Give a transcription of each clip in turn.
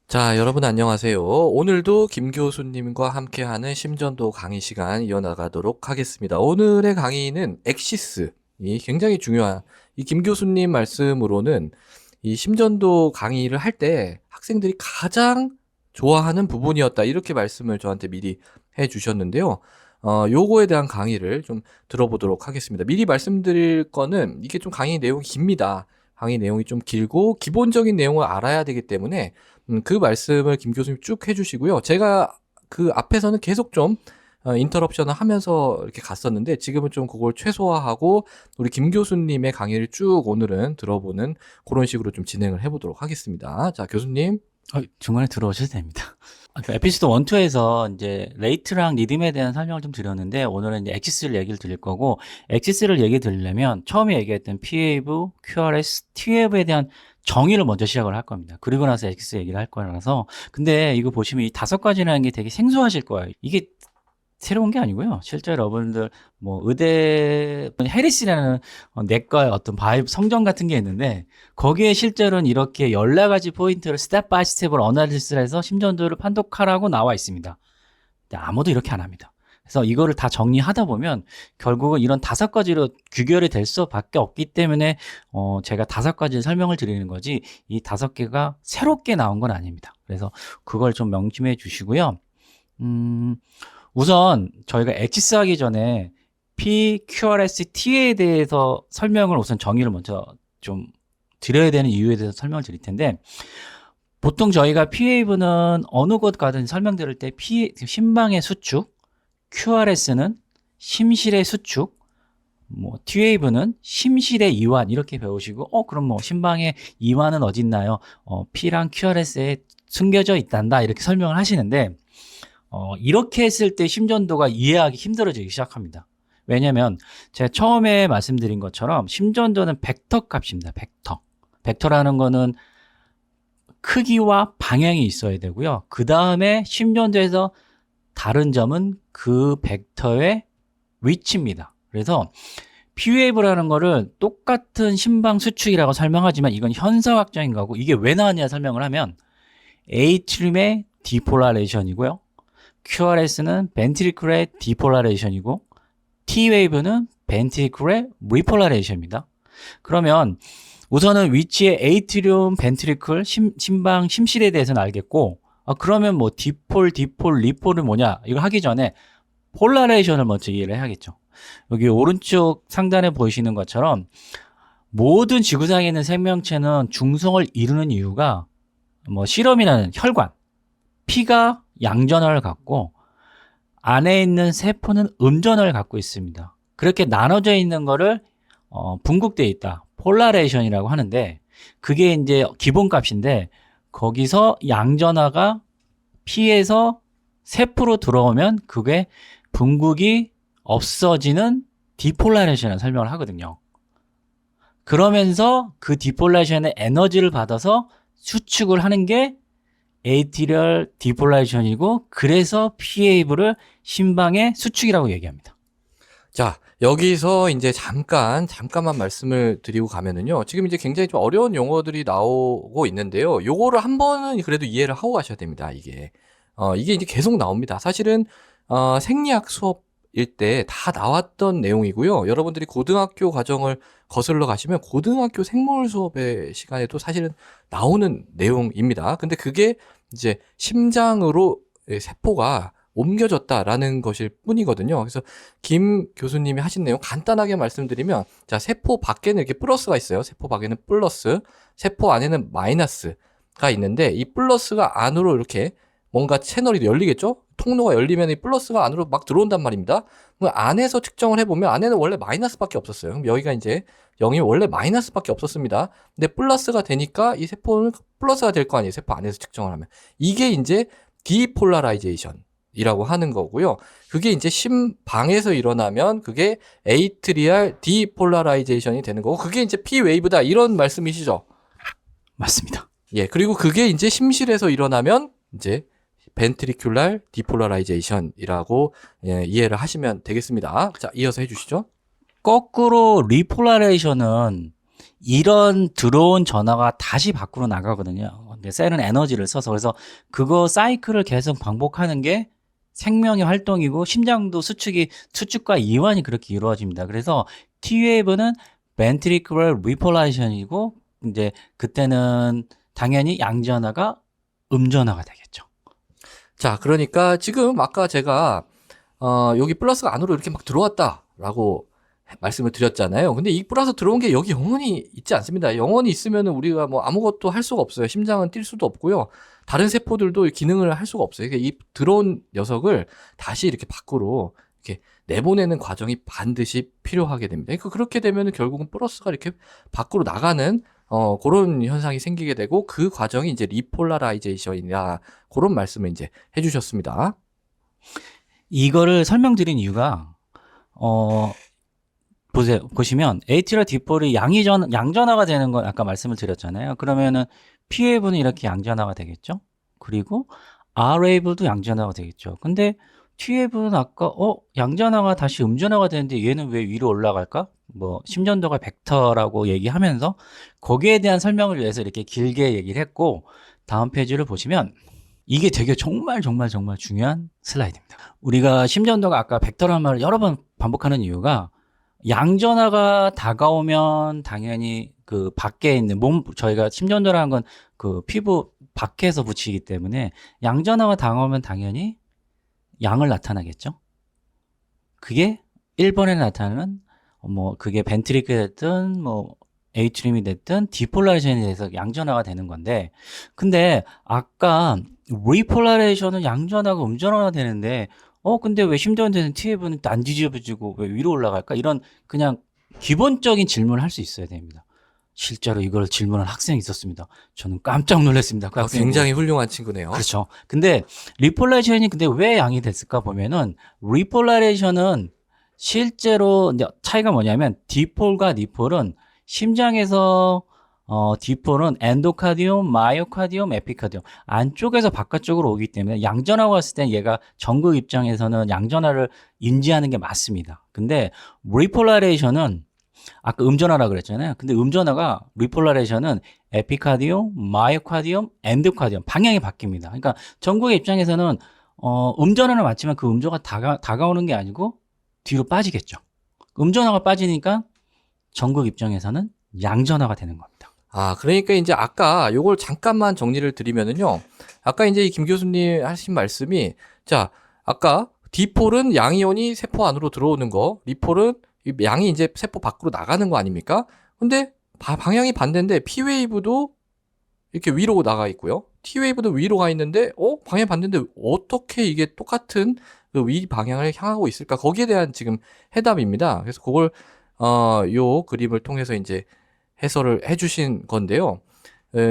자, 여러분 안녕하세요. 오늘도 김 교수님과 함께하는 심전도 강의 시간 이어나가도록 하겠습니다. 오늘의 강의는 엑시스, 이 굉장히 중요한 이 김 교수님 말씀으로는 이 심전도 강의를 할 때 학생들이 가장 좋아하는 부분이었다. 이렇게 말씀을 저한테 미리 해 주셨는데요. 요거에 대한 강의를 좀 들어보도록 하겠습니다. 미리 말씀드릴 거는 이게 좀 강의 내용이 깁니다. 강의 내용이 좀 길고 기본적인 내용을 알아야 되기 때문에 그 말씀을 김 교수님 쭉 해주시고요. 제가 그 앞에서는 계속 좀 인터럽션을 하면서 이렇게 갔었는데 지금은 좀 그걸 최소화하고 우리 김 교수님의 강의를 쭉 오늘은 들어보는 그런 식으로 좀 진행을 해보도록 하겠습니다. 자, 교수님. 중간에 들어오셔도 됩니다. 그 에피소드 1, 2에서 이제 레이트랑 리듬에 대한 설명을 좀 드렸는데 오늘은 이제 엑시스를 얘기를 드릴 거고, 엑시스를 얘기 드리려면 처음에 얘기했던 PWave, QRS, TWave에 대한 정의를 먼저 시작을 할 겁니다. 그리고 나서 엑시스 얘기를 할 거라서. 근데 이거 보시면 이 5가지라는 게 되게 생소하실 거예요. 이게 새로운 게 아니고요. 실제 여러분들 뭐 의대 해리스라는 내과의 어떤 바이브 성정 같은 게 있는데, 거기에 실제로는 이렇게 14가지 포인트를 스텝 바이 스텝으로 어나리시스를 해서 심전도를 판독하라고 나와 있습니다. 근데 아무도 이렇게 안 합니다. 그래서 이거를 다 정리하다 보면 결국은 이런 5가지로 규결이 될 수밖에 없기 때문에 제가 5가지 설명을 드리는 거지, 이 5개가 새롭게 나온 건 아닙니다. 그래서 그걸 좀 명심해 주시고요. 우선 저희가 엑시스 하기 전에 P, QRS, T에 대해서 설명을, 우선 정의를 먼저 좀 드려야 되는 이유에 대해서 설명을 드릴 텐데, 보통 저희가 P웨이브는 어느 곳 가든 설명드릴 때 심방의 수축, QRS는 심실의 수축, 뭐 T웨이브는 심실의 이완, 이렇게 배우시고, 그럼 뭐 심방의 이완은 어디 있나요? P랑 QRS에 숨겨져 있단다, 이렇게 설명을 하시는데, 이렇게 했을 때 심전도가 이해하기 힘들어지기 시작합니다. 왜냐면 제가 처음에 말씀드린 것처럼 심전도는 벡터 값입니다. 벡터라는 거는 크기와 방향이 있어야 되고요. 그 다음에 심전도에서 다른 점은 그 벡터의 위치입니다. 그래서 P웨이브라는 거를 똑같은 심방 수축이라고 설명하지만 이건 현상학적인 거고, 이게 왜 나왔냐 설명을 하면, 에이트림의 디폴라레이션이고요, QRS는 벤트리클의 디폴라레이션이고, T웨이브는 벤트리클의 리폴라레이션입니다. 그러면 우선은 위치의 에이트리움, 벤트리클, 심방, 심실에 대해서는 알겠고, 그러면 뭐 디폴, 리폴은 뭐냐, 이거 하기 전에 폴라레이션을 먼저 이해를 해야겠죠. 여기 오른쪽 상단에 보이시는 것처럼 모든 지구상에 있는 생명체는 중성을 이루는 이유가, 뭐 실험이라는 혈관, 피가 양전환을 갖고 안에 있는 세포는 음전환을 갖고 있습니다. 그렇게 나눠져 있는 거를 분국되어 있다, 폴라레이션이라고 하는데, 그게 이제 기본값인데, 거기서 양전화가 피에서 세포로 들어오면 그게 분국이 없어지는 디폴라레이션을 설명을 하거든요. 그러면서 그 디폴라레이션의 에너지를 받아서 수축을 하는 게 에이티리얼 디폴라레이션이고, 그래서 P웨이브를 심방의 수축이라고 얘기합니다. 자, 여기서 이제 잠깐만 말씀을 드리고 가면은요. 지금 이제 굉장히 좀 어려운 용어들이 나오고 있는데요. 요거를 한 번은 그래도 이해를 하고 가셔야 됩니다. 이게 이제 계속 나옵니다. 사실은, 생리학 수업일 때 다 나왔던 내용이고요. 여러분들이 고등학교 과정을 거슬러 가시면 고등학교 생물 수업의 시간에도 사실은 나오는 내용입니다. 근데 그게 이제 심장으로 세포가 옮겨졌다라는 것일 뿐이거든요. 그래서 김 교수님이 하신 내용 간단하게 말씀드리면, 자, 세포 밖에는 이렇게 플러스가 있어요. 세포 밖에는 플러스, 세포 안에는 마이너스가 있는데, 이 플러스가 안으로 이렇게 뭔가 채널이 열리겠죠? 통로가 열리면 이 플러스가 안으로 막 들어온단 말입니다. 그럼 안에서 측정을 해보면 안에는 원래 마이너스밖에 없었어요. 그럼 여기가 이제 0이 원래 마이너스밖에 없었습니다. 근데 플러스가 되니까 이 세포는 플러스가 될 거 아니에요. 세포 안에서 측정을 하면. 이게 이제 디폴라라이제이션 이라고 하는 거고요. 그게 이제 심방에서 일어나면 그게 에이트리얼 디폴라라이제이션이 되는 거고, 그게 이제 P 웨이브다, 이런 말씀이시죠? 맞습니다. 예. 그리고 그게 이제 심실에서 일어나면 이제 벤트리큘랄 디폴라라이제이션이라고 이해를 하시면 되겠습니다. 자, 이어서 해주시죠. 거꾸로 리폴라레이션은 이런 들어온 전화가 다시 밖으로 나가거든요. 근데 셀은 에너지를 써서 그래서 그거 사이클을 계속 반복하는 게 생명의 활동이고 심장도 수축과 이완이 그렇게 이루어집니다. 그래서 T웨이브는 ventricular repolation이고 이제 그때는 당연히 양전하가 음전하가 되겠죠. 자, 그러니까 지금 아까 제가 여기 플러스가 안으로 이렇게 막 들어왔다라고 말씀을 드렸잖아요. 근데 이 플러스 들어온 게 여기 영원히 있지 않습니다. 영원히 있으면은 우리가 뭐 아무것도 할 수가 없어요. 심장은 뛸 수도 없고요. 다른 세포들도 기능을 할 수가 없어요. 그러니까 이 들어온 녀석을 다시 이렇게 밖으로 이렇게 내보내는 과정이 반드시 필요하게 됩니다. 그러니까 그렇게 되면은 결국은 플러스가 이렇게 밖으로 나가는 그런 현상이 생기게 되고 그 과정이 이제 리폴라라이제이션이다. 그런 말씀을 이제 해주셨습니다. 이거를 설명드린 이유가 보시면 AT랑 디폴이 양전화가 되는 건 아까 말씀을 드렸잖아요. 그러면은 P웨이브는 이렇게 양전화가 되겠죠. 그리고 R웨이브도 양전화가 되겠죠. 근데 T웨이브는 아까 양전화가 다시 음전화가 되는데 얘는 왜 위로 올라갈까? 뭐 심전도가 벡터라고 얘기하면서 거기에 대한 설명을 위해서 이렇게 길게 얘기를 했고 다음 페이지를 보시면 이게 되게 정말 중요한 슬라이드입니다. 우리가 심전도가 아까 벡터라는 말을 여러 번 반복하는 이유가 양전화가 다가오면 당연히 그 밖에 있는 저희가 심전도라는 건 그 피부 밖에서 붙이기 때문에 양전화가 다가오면 당연히 양을 나타나겠죠. 그게 1번에 나타나는 뭐 그게 벤트리클이 됐든 뭐 에이트림이 됐든 디폴라리제이션에 대해서 양전화가 되는 건데 근데 아까 리폴라레이션은 양전화가 음전화가 되는데 근데 왜 심전되는 TF는 안 뒤집어지고 왜 위로 올라갈까? 이런 그냥 기본적인 질문을 할 수 있어야 됩니다. 실제로 이걸 질문한 학생이 있었습니다. 저는 깜짝 놀랐습니다. 그 학생이 굉장히 훌륭한 친구네요. 그렇죠. 근데 리폴라레이션이 근데 왜 양이 됐을까 보면은 리폴라레이션은 실제로 이제 차이가 뭐냐면 디폴과 니폴은 심장에서 디폴은 엔도카디움, 마이오카디움, 에피카디움 안쪽에서 바깥쪽으로 오기 때문에 양전하고 왔을 때 얘가 전극 입장에서는 양전하를 인지하는 게 맞습니다. 근데 리폴라레이션은 아까 음전하라 그랬잖아요. 근데 음전하가 리폴라레이션은 에피카디움, 마이오카디움, 엔도카디움 방향이 바뀝니다. 그러니까 전극의 입장에서는 음전하는 맞지만 그 음조가 다가오는 게 아니고 뒤로 빠지겠죠. 음전하가 빠지니까 전극 입장에서는 양전하가 되는 겁니다. 그러니까 이제 아까 요걸 잠깐만 정리를 드리면은요. 아까 이제 이 김 교수님 하신 말씀이 자, 아까 디폴은 양이온이 세포 안으로 들어오는 거, 리폴은 양이 이제 세포 밖으로 나가는 거 아닙니까? 근데 방향이 반대인데 P웨이브도 이렇게 위로 나가 있고요. T웨이브도 위로 가 있는데 방향이 반대인데 어떻게 이게 똑같은 그 위 방향을 향하고 있을까? 거기에 대한 지금 해답입니다. 그래서 그걸 요 그림을 통해서 이제 해설을 해주신 건데요.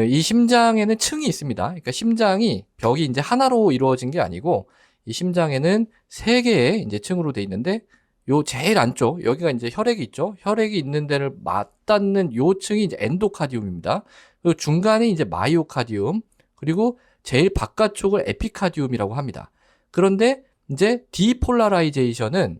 이 심장에는 층이 있습니다. 그러니까 심장이 벽이 이제 하나로 이루어진 게 아니고 이 심장에는 세 개의 이제 층으로 돼 있는데 요 제일 안쪽 여기가 이제 혈액이 있죠. 혈액이 있는 데를 맞닿는 요 층이 이제 엔도카디움입니다. 그리고 중간에 이제 마이오카디움 그리고 제일 바깥쪽을 에피카디움이라고 합니다. 그런데 이제 디폴라라이제이션은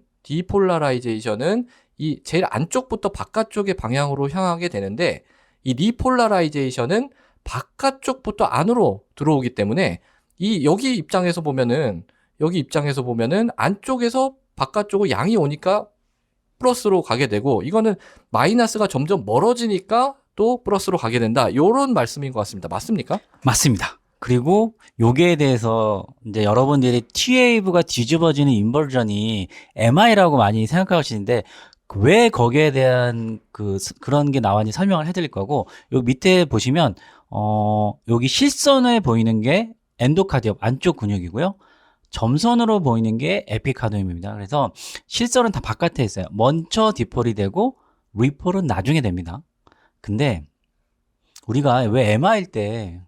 이 제일 안쪽부터 바깥쪽의 방향으로 향하게 되는데 이 리폴라라이제이션은 바깥쪽부터 안으로 들어오기 때문에 여기 입장에서 보면은 안쪽에서 바깥쪽으로 양이 오니까 플러스로 가게 되고 이거는 마이너스가 점점 멀어지니까 또 플러스로 가게 된다. 요런 말씀인 것 같습니다. 맞습니까? 맞습니다. 그리고 여기에 대해서 이제 여러분들이 T웨이브가 뒤집어지는 인버전이 MI라고 많이 생각하시는데 왜 거기에 대한 그런 게 나왔는지 설명을 해드릴 거고 여기 밑에 보시면 여기 실선에 보이는 게 엔도카디움 안쪽 근육이고요. 점선으로 보이는 게 에피카디움입니다. 그래서 실선은 다 바깥에 있어요. 먼저 디폴이 되고 리폴은 나중에 됩니다. 근데 우리가 왜 MI일 때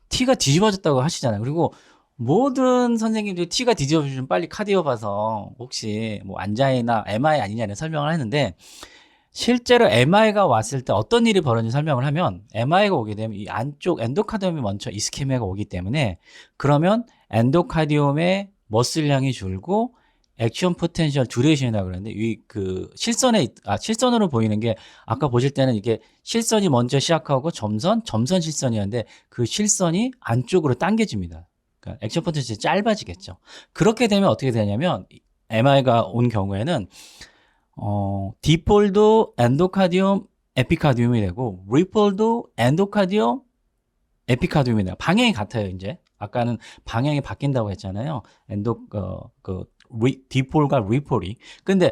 T가 뒤집어졌다고 하시잖아요. 그리고 모든 선생님들이 T가 뒤집어지면 빨리 카디오 봐서 혹시 뭐 안자이나 MI 아니냐는 설명을 하는데 실제로 MI가 왔을 때 어떤 일이 벌어지는지 설명을 하면 MI가 오게 되면 이 안쪽 엔도카디움이 먼저 이스케미아가 오기 때문에 그러면 엔도카디움의 머슬량이 줄고 액션 포텐셜 듀레이션이라고 그러는데 이 그 실선으로 보이는 게 아까 보실 때는 이게 실선이 먼저 시작하고 점선 실선이었는데 그 실선이 안쪽으로 당겨집니다. 그러니까 액션 포텐셜이 짧아지겠죠. 그렇게 되면 어떻게 되냐면 MI가 온 경우에는 디폴도 엔도카디움 에피카디움이 되고 리폴도 엔도카디움 에피카디움이 돼요. 방향이 같아요, 이제. 아까는 방향이 바뀐다고 했잖아요. 디폴과 리폴이. 근데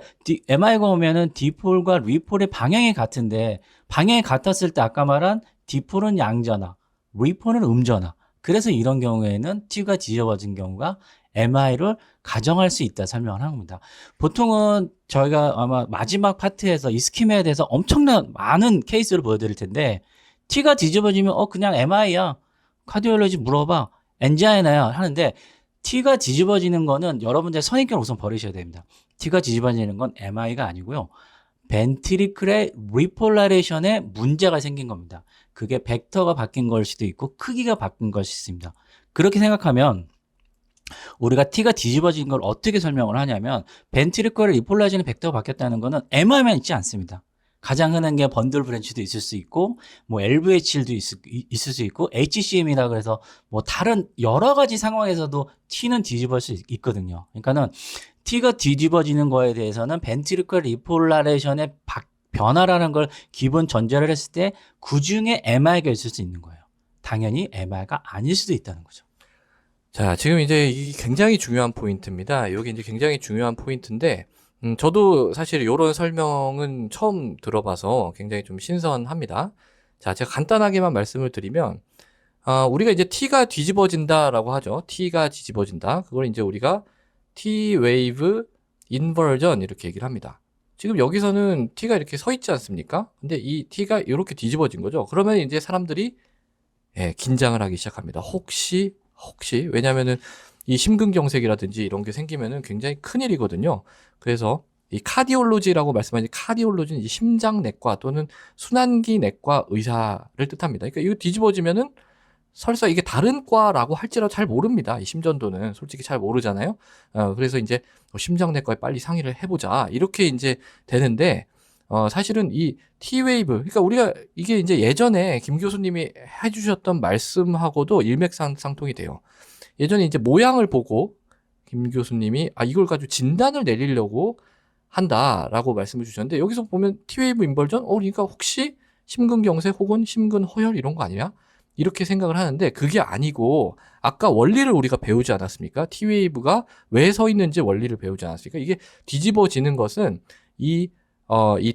MI가 오면은 디폴과 리폴의 방향이 같은데 방향이 같았을 때 아까 말한 디폴은 양전화, 리폴은 음전화. 그래서 이런 경우에는 T가 뒤집어진 경우가 MI를 가정할 수 있다 설명을 한 겁니다. 보통은 저희가 아마 마지막 파트에서 이 스키마에 대해서 엄청난 많은 케이스를 보여드릴 텐데 T가 뒤집어지면 그냥 MI야. 카디올로지 물어봐. 엔자이나야 하는데 T가 뒤집어지는 거는 여러분들 선입견 우선 버리셔야 됩니다. T가 뒤집어지는 건 MI가 아니고요. 벤트리클의 리폴라레이션에 문제가 생긴 겁니다. 그게 벡터가 바뀐 걸 수도 있고 크기가 바뀐 걸 수도 있습니다. 그렇게 생각하면 우리가 T가 뒤집어진 걸 어떻게 설명을 하냐면 벤트리클의 리폴라레이션의 벡터가 바뀌었다는 거는 MI만 있지 않습니다. 가장 흔한 게 번들 브랜치도 있을 수 있고, 뭐 LVHL도 있을 수 있고, HCM이라 그래서 뭐 다른 여러 가지 상황에서도 T는 뒤집어질 수 있거든요. 그러니까는 T가 뒤집어지는 거에 대해서는 벤트리클 리폴라레이션의 변화라는 걸 기본 전제를 했을 때 그 중에 MI가 있을 수 있는 거예요. 당연히 MI가 아닐 수도 있다는 거죠. 자, 지금 이제 이 굉장히 중요한 포인트입니다. 여기 이제 굉장히 중요한 포인트인데, 저도 사실 이런 설명은 처음 들어봐서 굉장히 좀 신선합니다. 자, 제가 간단하게만 말씀을 드리면, 우리가 이제 T가 뒤집어진다라고 하죠. T가 뒤집어진다. 그걸 이제 우리가 T-웨이브 인버전 이렇게 얘기를 합니다. 지금 여기서는 T가 이렇게 서 있지 않습니까? 근데 이 T가 이렇게 뒤집어진 거죠. 그러면 이제 사람들이 긴장을 하기 시작합니다. 혹시, 왜냐면은 이 심근경색이라든지 이런 게 생기면은 굉장히 큰일이거든요. 그래서 이 카디올로지라고 말씀하신 카디올로지는 이 심장내과 또는 순환기내과 의사를 뜻합니다. 그러니까 이거 뒤집어지면은 설사 이게 다른 과라고 할지라도 잘 모릅니다. 이 심전도는 솔직히 잘 모르잖아요. 그래서 이제 심장내과에 빨리 상의를 해보자 이렇게 이제 되는데 사실은 이 T-웨이브, 그러니까 우리가 이게 이제 예전에 김 교수님이 해주셨던 말씀하고도 일맥상통이 돼요. 예전에 이제 모양을 보고 김 교수님이 이걸 가지고 진단을 내리려고 한다라고 말씀을 주셨는데 여기서 보면 T-웨이브 인벌전 그러니까 혹시 심근경색 혹은 심근허혈 이런 거 아니야? 이렇게 생각을 하는데 그게 아니고 아까 원리를 우리가 배우지 않았습니까? T-웨이브가 왜 서 있는지 원리를 배우지 않았습니까? 이게 뒤집어지는 것은 이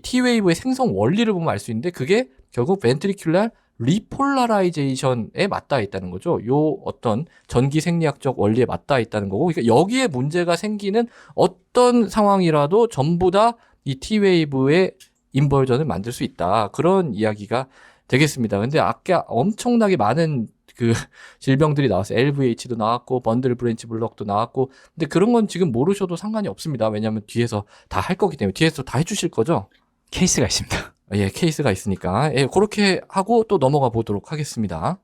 T-웨이브의 생성 원리를 보면 알 수 있는데 그게 결국 벤트리큘랄 리폴라라이제이션에 맞닿아 있다는 거죠. 요 어떤 전기 생리학적 원리에 맞닿아 있다는 거고, 그러니까 여기에 문제가 생기는 어떤 상황이라도 전부 다 이 T-웨이브의 인버전을 만들 수 있다. 그런 이야기가 되겠습니다. 근데 아까 엄청나게 많은 그 질병들이 나왔어요. LVH도 나왔고, 번들 브랜치 블럭도 나왔고, 근데 그런 건 지금 모르셔도 상관이 없습니다. 왜냐하면 뒤에서 다 할 거기 때문에 뒤에서 다 해주실 거죠. 케이스가 있습니다. 예, 케이스가 있으니까. 예, 그렇게 하고 또 넘어가 보도록 하겠습니다.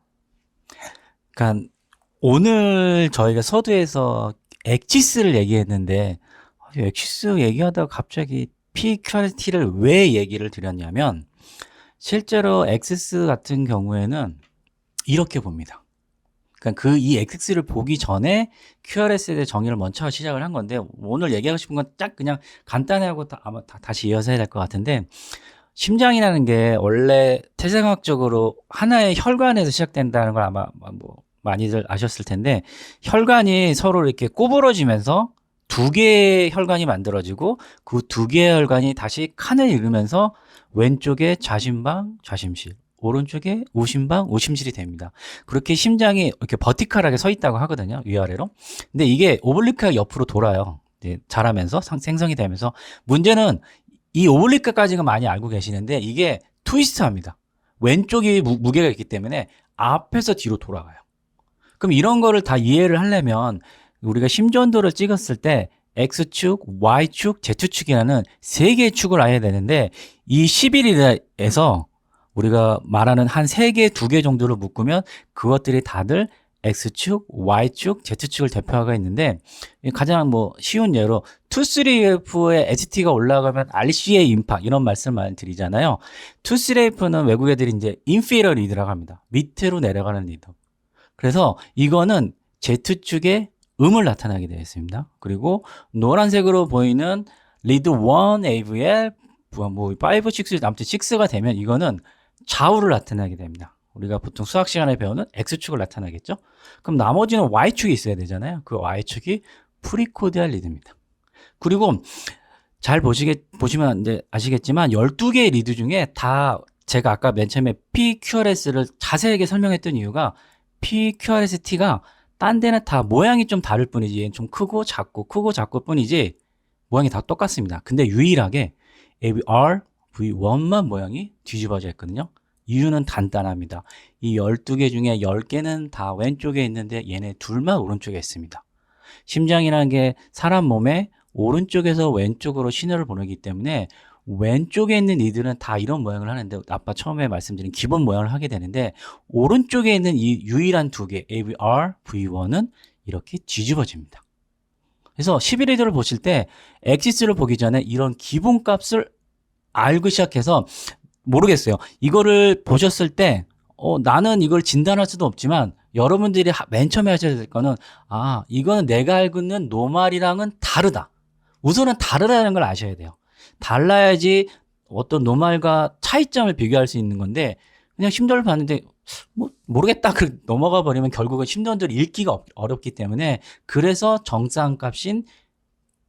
그러니까 오늘 저희가 서두에서 엑시스를 얘기했는데 엑시스 얘기하다가 갑자기 PQRT를 왜 얘기를 드렸냐면 실제로 엑시스 같은 경우에는 이렇게 봅니다. 그러니까 이 엑시스를 보기 전에 QRS에 대해 정의를 먼저 시작을 한 건데 오늘 얘기하고 싶은 건 딱 그냥 간단히 하고 아마 다시 이어서 해야 될 것 같은데 심장이라는 게 원래 태생학적으로 하나의 혈관에서 시작된다는 걸 아마 뭐 많이들 아셨을 텐데 혈관이 서로 이렇게 구부러지면서 두 개의 혈관이 만들어지고 그 두 개의 혈관이 다시 칸을 이루면서 왼쪽에 좌심방, 좌심실, 오른쪽에 우심방, 우심실이 됩니다. 그렇게 심장이 이렇게 버티컬하게 서 있다고 하거든요. 위아래로. 근데 이게 오블리크가 옆으로 돌아요. 이제 자라면서 생성이 되면서 문제는 이 오블리크까지는 많이 알고 계시는데 이게 트위스트합니다. 왼쪽이 무게가 있기 때문에 앞에서 뒤로 돌아가요. 그럼 이런 거를 다 이해를 하려면 우리가 심전도를 찍었을 때 X축, Y축, Z축이라는 세 개의 축을 알아야 되는데 이 11일에서 우리가 말하는 한 3개, 2개 정도를 묶으면 그것들이 다들 X축, Y축, Z축을 대표하고 있는데 가장 뭐 쉬운 예로 2,3F의 HT가 올라가면 RC의 임팍 이런 말씀을 드리잖아요. 2,3F는 외국 애들이 이제 inferior 리드라고 합니다. 밑으로 내려가는 리드. 그래서 이거는 Z축의 음을 나타나게 되어 있습니다. 그리고 노란색으로 보이는 리드 1 AVL 뭐 5, 6, 아무튼 6가 되면 이거는 좌우를 나타나게 됩니다. 우리가 보통 수학 시간에 배우는 X축을 나타나겠죠? 그럼 나머지는 Y축이 있어야 되잖아요. 그 Y축이 프리코디알 리드입니다. 그리고 잘 보시면 이제 아시겠지만 12개의 리드 중에 다 제가 아까 맨 처음에 PQRS를 자세하게 설명했던 이유가 PQRST가 딴 데는 다 모양이 좀 다를 뿐이지 얘는 좀 크고 작고 뿐이지 모양이 다 똑같습니다. 근데 유일하게 AVR V1만 모양이 뒤집어져 있거든요. 이유는 간단합니다. 이 12개 중에 10개는 다 왼쪽에 있는데 얘네 둘만 오른쪽에 있습니다. 심장이라는 게 사람 몸에 오른쪽에서 왼쪽으로 신호를 보내기 때문에 왼쪽에 있는 이들은 다 이런 모양을 하는데 아까 처음에 말씀드린 기본 모양을 하게 되는데 오른쪽에 있는 이 유일한 두 개 AVR, V1은 이렇게 뒤집어집니다. 그래서 11리드를 보실 때 엑시스를 보기 전에 이런 기본 값을 알고 시작해서 모르겠어요. 이거를 보셨을 때 나는 이걸 진단할 수도 없지만 여러분들이 맨 처음에 하셔야 될 거는 이거는 내가 알고 있는 노말이랑은 다르다. 우선은 다르다는 걸 아셔야 돼요. 달라야지 어떤 노말과 차이점을 비교할 수 있는 건데 그냥 심도를 봤는데 모르겠다 그 넘어가 버리면 결국은 심도를 읽기가 어렵기 때문에 그래서 정상값인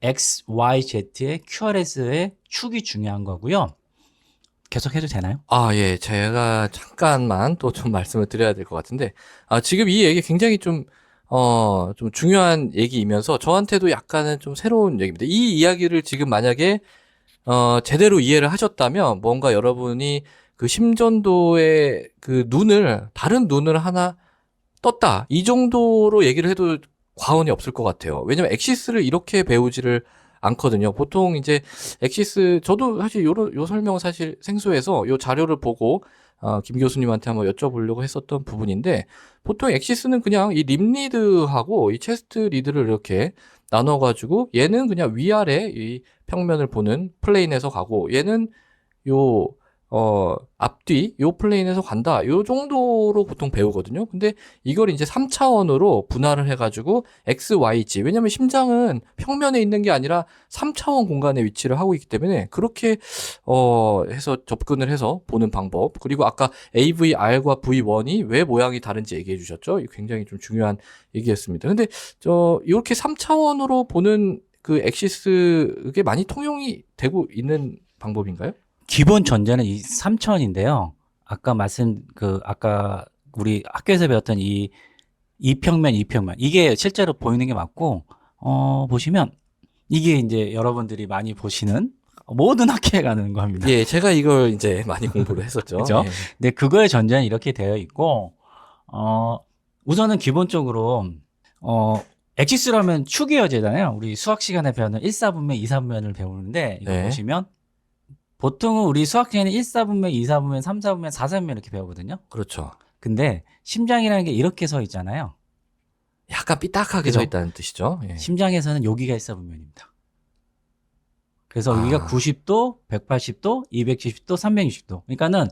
X, Y, Z의 QRS의 축이 중요한 거고요. 계속 해도 되나요? 예. 제가 잠깐만 또 좀 말씀을 드려야 될 것 같은데, 지금 이 얘기 굉장히 좀 중요한 얘기이면서 저한테도 약간은 좀 새로운 얘기입니다. 이 이야기를 지금 만약에, 제대로 이해를 하셨다면 뭔가 여러분이 그 심전도의 그 다른 눈을 하나 떴다. 이 정도로 얘기를 해도 과언이 없을 것 같아요. 왜냐면 엑시스를 이렇게 배우지를 않거든요. 보통 이제 엑시스, 저도 사실 요 설명은 사실 생소해서 요 자료를 보고, 김 교수님한테 한번 여쭤보려고 했었던 부분인데, 보통 엑시스는 그냥 이 립리드하고 이 체스트 리드를 이렇게 나눠가지고, 얘는 그냥 위아래 이 평면을 보는 플레인에서 가고, 얘는 요, 앞뒤, 요 플레인에서 간다. 요 정도로 보통 배우거든요. 근데 이걸 이제 3차원으로 분할을 해가지고, X, Y, Z. 왜냐면 심장은 평면에 있는 게 아니라 3차원 공간에 위치를 하고 있기 때문에, 그렇게, 해서 접근을 해서 보는 방법. 그리고 아까 AVR과 V1이 왜 모양이 다른지 얘기해 주셨죠? 굉장히 좀 중요한 얘기였습니다. 근데, 이렇게 3차원으로 보는 그 엑시스, 그게 많이 통용이 되고 있는 방법인가요? 기본 전제는 이 3차원인데요. 아까 아까 우리 학교에서 배웠던 이 이평면 이게 실제로 보이는 게 맞고 보시면 이게 이제 여러분들이 많이 보시는 모든 학교에 가는 겁니다. 예, 제가 이걸 이제 많이 공부를 했었죠. 그죠? 예. 근데 그거의 전제는 이렇게 되어 있고 우선은 기본적으로 엑시스라면 축이어지잖아요. 우리 수학 시간에 배우는 1사분면, 2사분면을 배우는데 이거 네. 보시면 보통은 우리 수학 시간에 1사분면, 2사분면, 3사분면, 4사분면 이렇게 배우거든요. 그렇죠. 근데 심장이라는 게 이렇게 서 있잖아요. 약간 삐딱하게 그죠? 서 있다는 뜻이죠. 예. 심장에서는 여기가 1사분면입니다. 그래서 여기가 90도, 180도, 270도, 360도. 그러니까는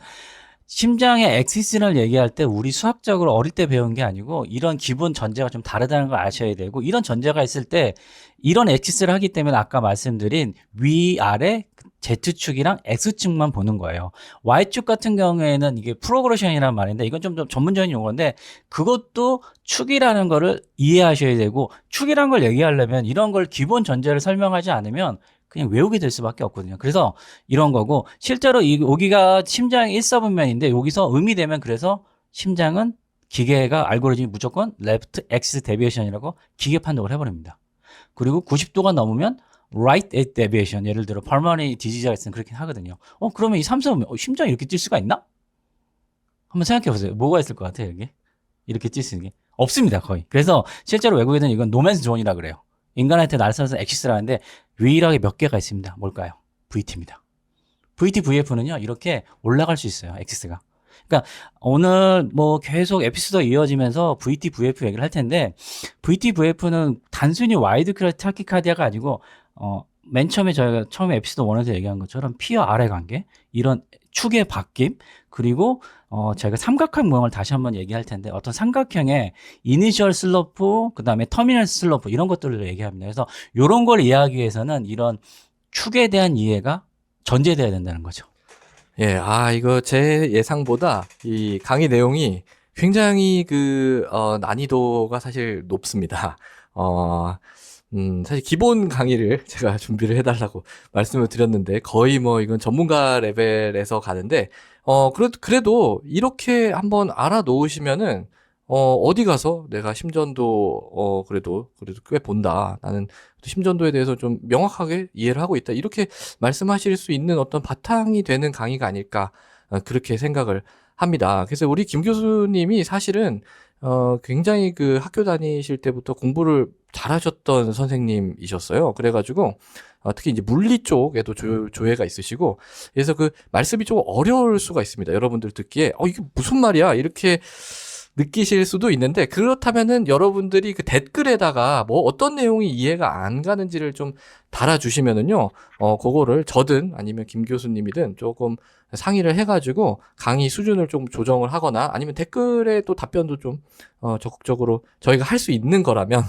심장의 엑시스를 얘기할 때 우리 수학적으로 어릴 때 배운 게 아니고 이런 기본 전제가 좀 다르다는 걸 아셔야 되고 이런 전제가 있을 때 이런 엑시스를 하기 때문에 아까 말씀드린 위아래 Z축이랑 X축만 보는 거예요. Y축 같은 경우에는 이게 프로그레션이라는 말인데 이건 좀 전문적인 용어인데 그것도 축이라는 거를 이해하셔야 되고 축이라는 걸 얘기하려면 이런 걸 기본 전제를 설명하지 않으면 그냥 외우게 될 수밖에 없거든요. 그래서 이런 거고 실제로 여기가 심장의 1사분면인데 여기서 의미되면 그래서 심장은 기계가 알고리즘이 무조건 레프트 엑시스 데비에이션이라고 기계 판독을 해버립니다. 그리고 90도가 넘으면 right at deviation 예를 들어 pulmonary disease가 있으면 그렇게 하거든요. 그러면 이 3사분면 심장이 이렇게 뛸 수가 있나? 한번 생각해 보세요. 뭐가 있을 것 같아요 여기? 이렇게 뛸 수 있는 게 없습니다 거의. 그래서 실제로 외국에는 이건 노맨스 존이라 그래요. 인간한테 날선에서 엑시스라는데 유일하게 몇 개가 있습니다. 뭘까요? VT입니다. VT, VF는요 이렇게 올라갈 수 있어요. 엑시스가. 그러니까 오늘 뭐 계속 에피소드가 이어지면서 VT, VF 얘기를 할 텐데 VT, VF는 단순히 와이드 크라시 타키카디아가 아니고 맨 처음에 저희가 처음에 에피소드 1에서 얘기한 것처럼 피와 아래 관계, 이런 축의 바뀜, 그리고 저희가 삼각형 모형을 다시 한번 얘기할 텐데 어떤 삼각형의 이니셜 슬로프, 그다음에 터미널 슬로프 이런 것들을 얘기합니다. 그래서 이런 걸 이해하기 위해서는 이런 축에 대한 이해가 전제돼야 된다는 거죠. 예, 이거 제 예상보다 이 강의 내용이 굉장히 난이도가 사실 높습니다. 사실 기본 강의를 제가 준비를 해달라고 말씀을 드렸는데 거의 뭐 이건 전문가 레벨에서 가는데, 그래도 이렇게 한번 알아놓으시면은, 어디 가서 내가 심전도, 그래도 꽤 본다. 나는 심전도에 대해서 좀 명확하게 이해를 하고 있다. 이렇게 말씀하실 수 있는 어떤 바탕이 되는 강의가 아닐까, 그렇게 생각을 합니다. 그래서 우리 김 교수님이 사실은, 굉장히 학교 다니실 때부터 공부를 잘하셨던 선생님이셨어요. 그래가지고, 특히 이제 물리 쪽에도 조예가 있으시고, 그래서 말씀이 좀 어려울 수가 있습니다. 여러분들 듣기에, 이게 무슨 말이야? 이렇게 느끼실 수도 있는데, 그렇다면은 여러분들이 댓글에다가 뭐 어떤 내용이 이해가 안 가는지를 좀 달아주시면은요, 그거를 저든 아니면 김 교수님이든 조금 상의를 해가지고 강의 수준을 좀 조정을 하거나 아니면 댓글에 또 답변도 좀, 적극적으로 저희가 할 수 있는 거라면,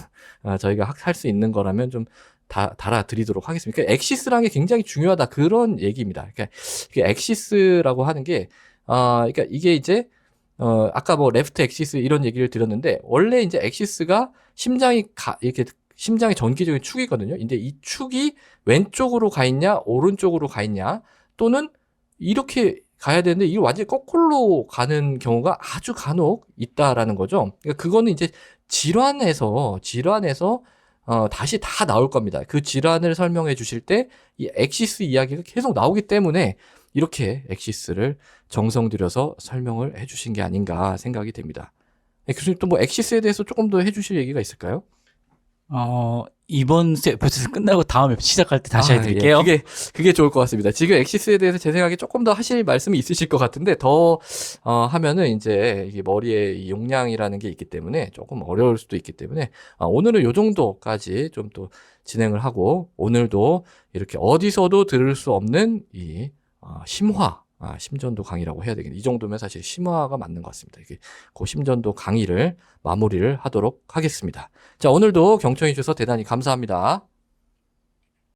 저희가 할 수 있는 거라면 좀 달아드리도록 하겠습니다. 그러니까 엑시스라는 게 굉장히 중요하다. 그런 얘기입니다. 그러니까 이게 엑시스라고 하는 게, 그러니까 이게 이제, 아까 뭐 레프트 엑시스 이런 얘기를 드렸는데 원래 이제 엑시스가 이렇게 심장의 전기적인 축이거든요. 근데 이 축이 왼쪽으로 가 있냐 오른쪽으로 가 있냐 또는 이렇게 가야 되는데 이게 완전히 거꾸로 가는 경우가 아주 간혹 있다라는 거죠. 그러니까 그거는 이제 질환에서 다시 다 나올 겁니다. 그 질환을 설명해 주실 때 이 엑시스 이야기가 계속 나오기 때문에 이렇게 엑시스를 정성 들여서 설명을 해주신 게 아닌가 생각이 됩니다. 네, 교수님 또 뭐 엑시스에 대해서 조금 더 해주실 얘기가 있을까요? 이번 에피소드 끝나고 다음 에피소드 시작할 때 다시 해드릴게요. 예, 그게 좋을 것 같습니다. 지금 엑시스에 대해서 제 생각에 조금 더 하실 말씀이 있으실 것 같은데 더 하면은 이제 이게 머리에 이 용량이라는 게 있기 때문에 조금 어려울 수도 있기 때문에 오늘은 요 정도까지 좀 또 진행을 하고 오늘도 이렇게 어디서도 들을 수 없는 이 심화 심전도 강의라고 해야 되겠네. 이 정도면 사실 심화가 맞는 것 같습니다. 이게 그 심전도 강의를 마무리를 하도록 하겠습니다. 자, 오늘도 경청해 주셔서 대단히 감사합니다.